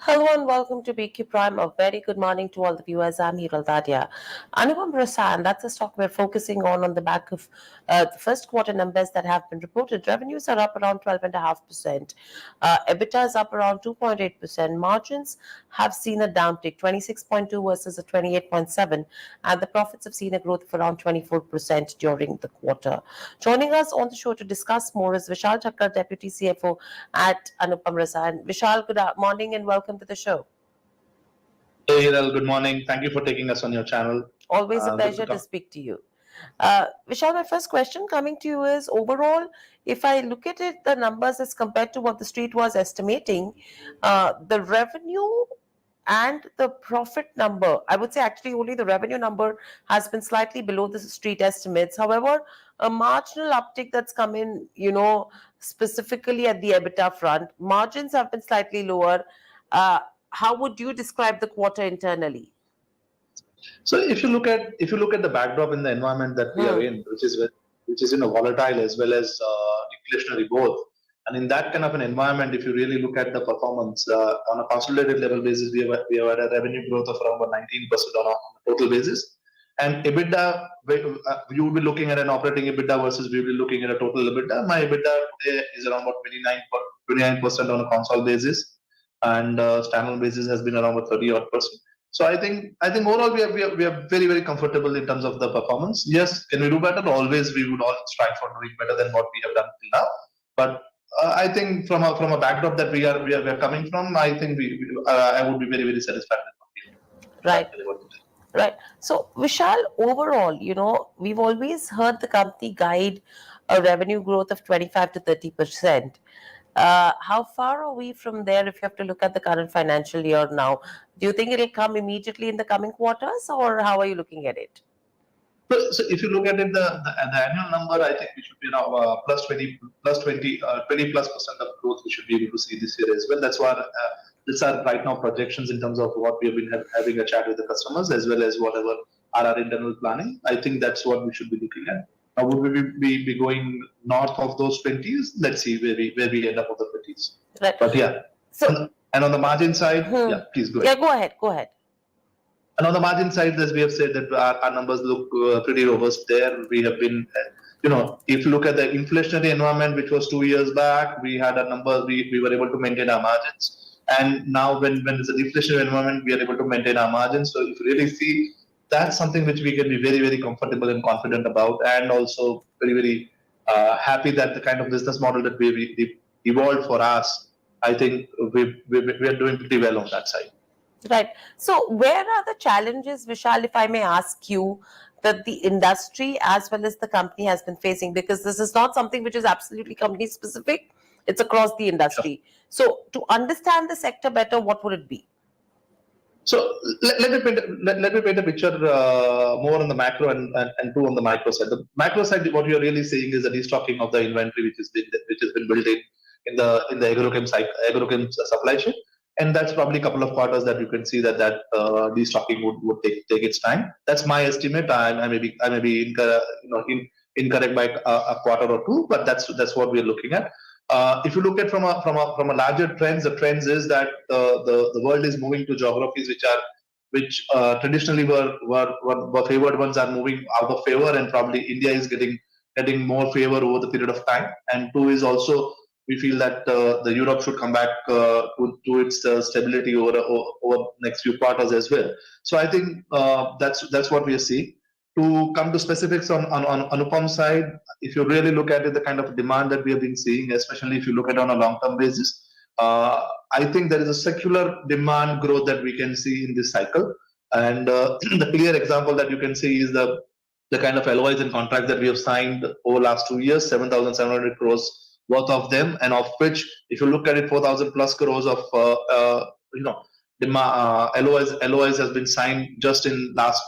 Hello and welcome to BQ Prime. A very good morning to all the viewers. I'm Hiral Dadia. Anupam Rasayan, that's the stock we're focusing on the back of the first quarter numbers that have been reported. Revenues are up around 12.5%. EBITDA is up around 2.8%. Margins have seen a downtick, 26.2 versus a 28.7. And the profits have seen a growth of around 24% during the quarter. Joining us on the show to discuss more is Vishal Thakkar, Deputy CFO at Anupam Rasayan. Vishal, good morning and welcome to the show. Hey, Hiral, good morning. Thank you for taking us on your channel. Always a Good to pleasure to come. speak to you. Vishal, my first question coming to you is overall, if I look at it, the numbers as compared to what the street was estimating, the revenue and the profit number, I would say actually only the revenue number has been slightly below the street estimates. However, a marginal uptick that's come in, specifically at the EBITDA front, margins have been slightly lower. Uh, how would you describe the quarter internally? So if you look at the backdrop in the environment that we are in, which is volatile as well as inflationary both, and in that kind of an environment, if you really look at the performance on a consolidated level basis, we have had a revenue growth of around about 19% on a total basis, and EBITDA you will be looking at an operating EBITDA versus we will be looking at a total EBITDA. My EBITDA today is around about 29% on a consolidated basis, and standalone basis has been around about 30 odd percent. So I think overall we are very very comfortable in terms of the performance. Yes, can we do better? Always we would all strive for doing better than what we have done till now. But I think from a backdrop that we are coming from, I think I would be very very satisfied with what we have Right. delivered today. Right. So, Vishal, overall, we've always heard the company guide a revenue growth of 25 to 30%. How far are we from there if you have to look at the current financial year now? Do you think it'll come immediately in the coming quarters, or how are you looking at it? So if you look at it, the annual number, I think we should be now +20 plus percent of growth we should be able to see this year as well. These are right now projections in terms of what we have been having a chat with the customers as well as whatever are our internal planning. I think that's what we should be looking at. Now, would we be going north of those 20s? Let's see where we end up with the 20s. Right. But yeah, So, and on the margin side, yeah, please go ahead. yeah, go ahead. Go ahead. And on the margin side, as we have said, that our numbers look pretty robust there. We have been, if you look at the inflationary environment, which was 2 years back, we had a number, we were able to maintain our margins. And now when it's a deflationary environment, we are able to maintain our margins. So if you really see, that's something which we can be very, very comfortable and confident about, and also very, very happy that the kind of business model that we evolved for us, I think we are doing pretty well on that side. Right. So, where are the challenges, Vishal, if I may ask you, that the industry as well as the company has been facing? Because this is not something which is absolutely company specific, it's across the industry. Sure. So, to understand the sector better, what would it be? So let me paint a picture more on the macro and two on the micro side. The macro side, what you are really seeing is the destocking of the inventory which has been built in the agrochem supply chain, and that's probably a couple of quarters that you can see that destocking would take its time. That's my estimate. I may be incorrect by a quarter or two, but that's what we are looking at. If you look at from a larger trends, the trends is that the world is moving to geographies which traditionally were favored ones are moving out of favor, and probably India is getting more favor over the period of time. And two is also we feel that the Europe should come back to its stability over next few quarters as well. So I think that's what we are seeing. To come to specifics on Anupam side, if you really look at it, the kind of demand that we have been seeing, especially if you look at it on a long-term basis, I think there is a secular demand growth that we can see in this cycle. And the clear example that you can see is the kind of LOIs and contracts that we have signed over last 2 years, 7,700 crores worth of them, and of which, if you look at it, 4,000 plus crores of LOIs has been signed just in last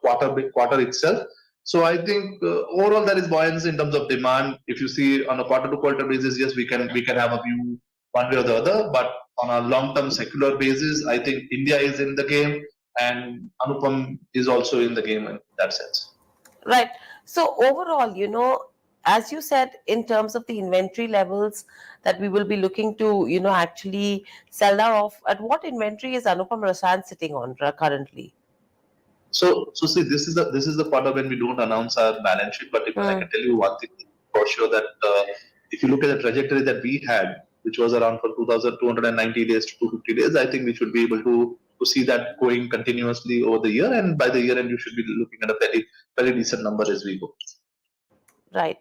quarter itself. So I think overall there is buoyancy in terms of demand. If you see on a quarter-to-quarter basis, yes, we can have a view one way or the other, but on a long-term secular basis, I think India is in the game and Anupam is also in the game in that sense. Right. So overall, as you said, in terms of the inventory levels that we will be looking to, actually sell that off, at what inventory is Anupam Rasayan sitting on currently? So see, this is the part of when we don't announce our balance sheet. But even I can tell you one thing for sure, that if you look at the trajectory that we had, which was around from 2,290 days to 250 days, I think we should be able to see that going continuously over the year, and by the year end, you should be looking at a very decent number as we go. Right.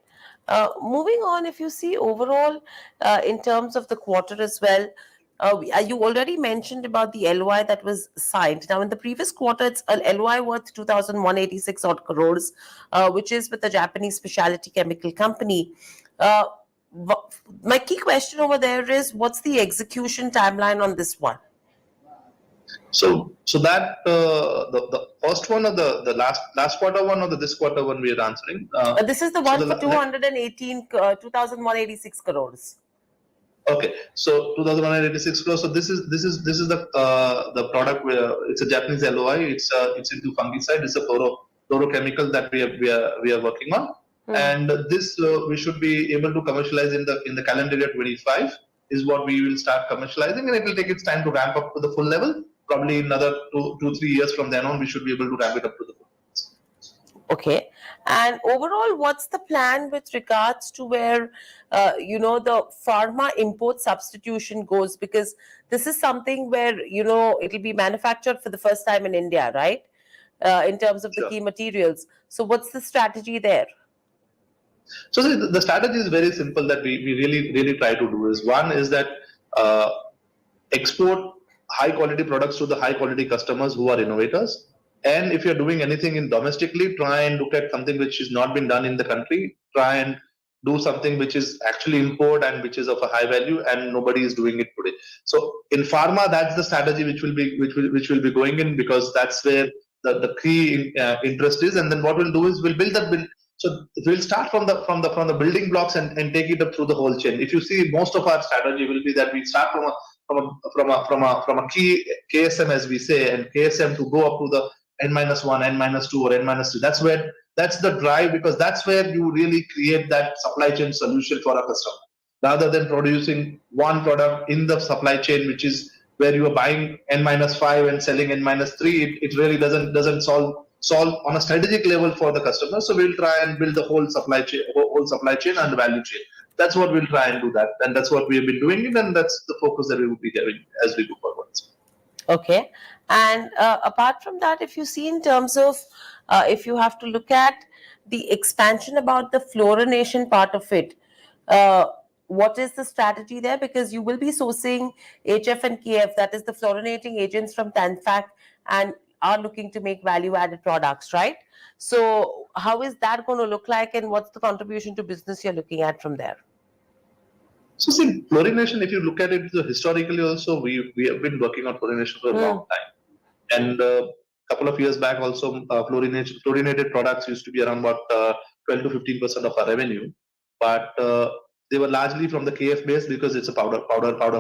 Moving on, if you see overall, in terms of the quarter as well, you already mentioned about the LOI that was signed. Now, in the previous quarter, it's an LOI worth 2,186 odd crores, which is with a Japanese specialty chemical company. Uh, my key question over there is, what's the execution timeline on this one? So that the first one, or the last quarter one, or this quarter one we are answering. This is the So one for 2,186 crores. Okay, so 2,186 crores. So this is the product where it's a Japanese LOI. It's into fungicide. It's a fluorochemical that we are working on, and this we should be able to commercialize in the calendar year 25 is what we will start commercializing, and it will take its time to ramp up to the full level. Probably another 2-3 years from then on, we should be able to ramp it up to the full level. Okay. And overall, what's the plan with regards to where, the pharma import substitution goes? Because this is something where, it'll be manufactured for the first time in India, right? In terms of the key materials. So what's the strategy there? So the strategy is very simple that we really try to do is, one is that export high quality products to the high quality customers who are innovators. And if you're doing anything in domestically, try and look at something which has not been done in the country. Try and do something which is actually import and which is of a high value, and nobody is doing it today. So in pharma, that's the strategy which will be going in, because that's where the key interest is. And then what we'll do is we'll build that build. So we'll start from the building blocks and take it up through the whole chain. If you see, most of our strategy will be that we start from a key KSM, as we say, and KSM to go up to the N-1, N-2, or N-3. That's the drive, because that's where you really create that supply chain solution for a customer, rather than producing one product in the supply chain, which is where you are buying N-5 and selling N-3. It really doesn't solve on a strategic level for the customer. So we'll try and build the whole supply chain and the value chain. That's what we'll try and do that, and that's what we have been doing, and that's the focus that we will be having as we go forward. Okay. And apart from that, if you see in terms of, if you have to look at the expansion about the fluorination part of it, what is the strategy there? Because you will be sourcing HF and KF, that is the fluorinating agents from TANFAC, and are looking to make value-added products, right? So how is that going to look like, and what's the contribution to business you're looking at from there? So see, fluorination, if you look at it historically also, we have been working on fluorination for a long time. And a couple of years back also, fluorinated products used to be around about 12 to 15% of our revenue. But they were largely from the KF base, because it's a powder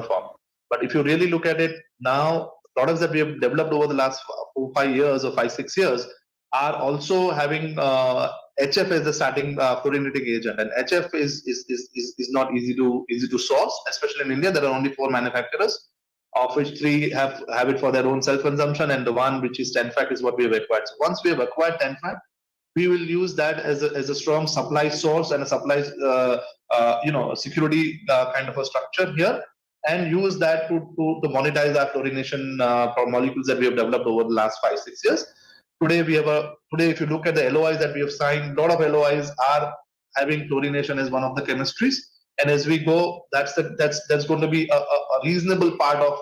form. But if you really look at it now, products that we have developed over the last 4-5 years or 5-6 years are also having HF as the starting fluorinating agent, and HF is not easy to source, especially in India. There are only 4 manufacturers, of which 3 have it for their own self-consumption, and the one which is TANFAC is what we have acquired. So once we have acquired TANFAC, we will use that as a strong supply source and a supply security kind of a structure here, and use that to monetize our fluorination molecules that we have developed over the last 5-6 years. Today, if you look at the LOIs that we have signed, a lot of LOIs are having fluorination as one of the chemistries. And as we go, that's going to be a reasonable part of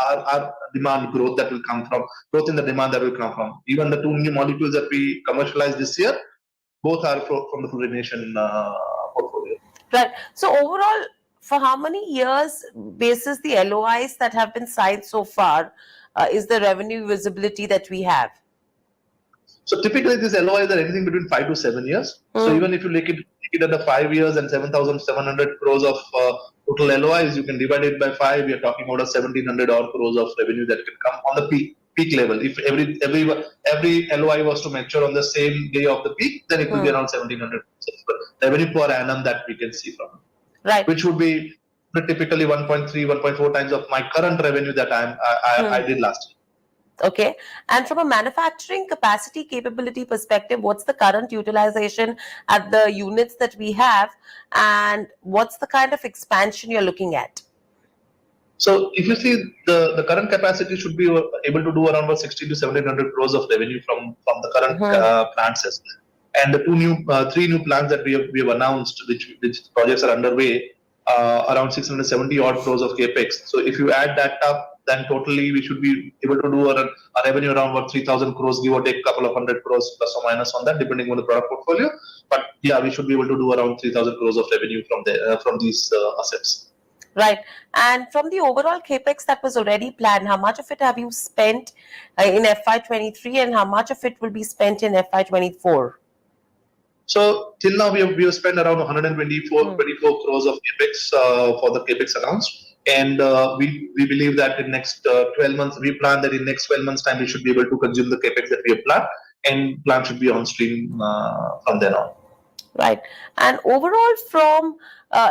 our demand growth that will come from, growth in the demand that will come from. Even the 2 new molecules that we commercialized this year, both are from the fluorination portfolio. Right. So overall, for how many years basis the LOIs that have been signed so far is the revenue visibility that we have? So typically these LOIs are anything between 5 to 7 years. So even if you take it at the 5 years and 7,700 crores of total LOIs, you can divide it by 5. We are talking about 1,700 odd crores of revenue that can come on the peak level. If every LOI was to mature on the same day of the peak, then it will be around 1,700 crores. revenue per annum that we can see from, Right. which would be typically 1.3, 1.4 times of my current revenue that I did last year. Okay. And from a manufacturing capacity capability perspective, what's the current utilization at the units that we have, and what's the kind of expansion you're looking at? So if you see the current capacity should be able to do around about 60 to 1700 crores of revenue from the current plants as well. And the three new plants that we have announced, which projects are underway, around 670 odd crores of capex. So if you add that up, then totally we should be able to do a revenue around about 3000 crores, give or take a couple of hundred crores plus or minus on that, depending on the product portfolio. But yeah, we should be able to do around 3000 crores of revenue from these assets. Right. And from the overall capex that was already planned, how much of it have you spent in FY23 and how much of it will be spent in FY24? So till now we have spent around 124 crores of capex for the capex announced, and we believe that in next 12 months, we plan that in next 12 months time we should be able to consume the capex that we have planned, and plan should be on stream from then on. Right. And overall, from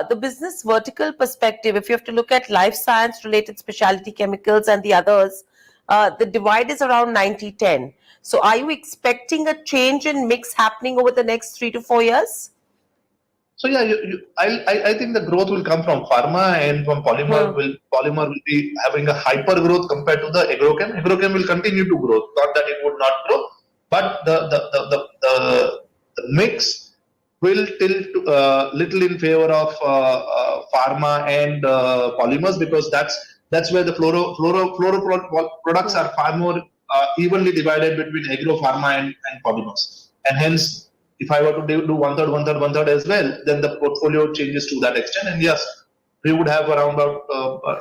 the business vertical perspective, if you have to look at life science related specialty chemicals and the others, the divide is around 90-10. So are you expecting a change in mix happening over the next 3 to 4 years? So yeah, I think the growth will come from pharma, and from polymer. Polymer will be having a hyper growth compared to the agrochem. Agrochem will continue to grow, not that it would not grow, but the mix will tilt little in favor of pharma and polymers, because that's where the fluoro products are far more evenly divided between agro, pharma and polymers, and hence if I were to do one third as well, then the portfolio changes to that extent, and yes, we would have around about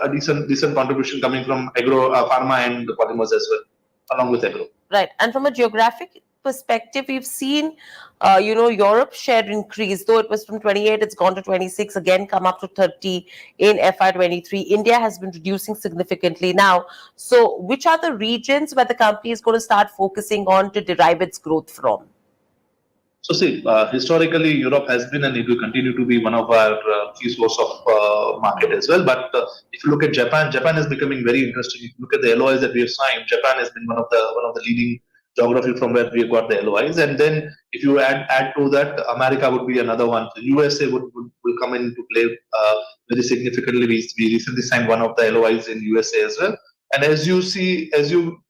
a decent contribution coming from agro, pharma and polymers as well, along with agro. Right. And from a geographic perspective, we've seen, Europe's share increase, though it was from 28, it's gone to 26, again come up to 30 in FY23. India has been reducing significantly now. So which are the regions where the company is going to start focusing on to derive its growth from? So see, historically, Europe has been and it will continue to be one of our key source of market as well. But if you look at Japan, Japan is becoming very interesting. If you look at the LOIs that we have signed, Japan has been one of the leading geography from where we have got the LOIs. And then if you add to that, America would be another one. The USA will come into play very significantly. We recently signed one of the LOIs in USA as well. And as you see, as you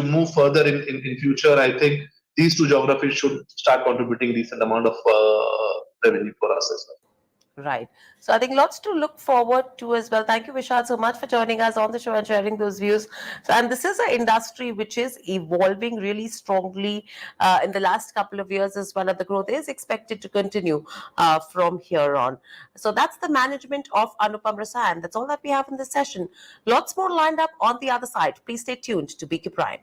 move further in future, I think these two geographies should start contributing decent amount of revenue for us as well. Right. So I think lots to look forward to as well. Thank you, Vishal, so much for joining us on the show and sharing those views. So, and this is an industry which is evolving really strongly in the last couple of years as well, and the growth is expected to continue from here on. So that's the management of Anupam Rasayan. That's all that we have in this session. Lots more lined up on the other side. Please stay tuned to BK Prime.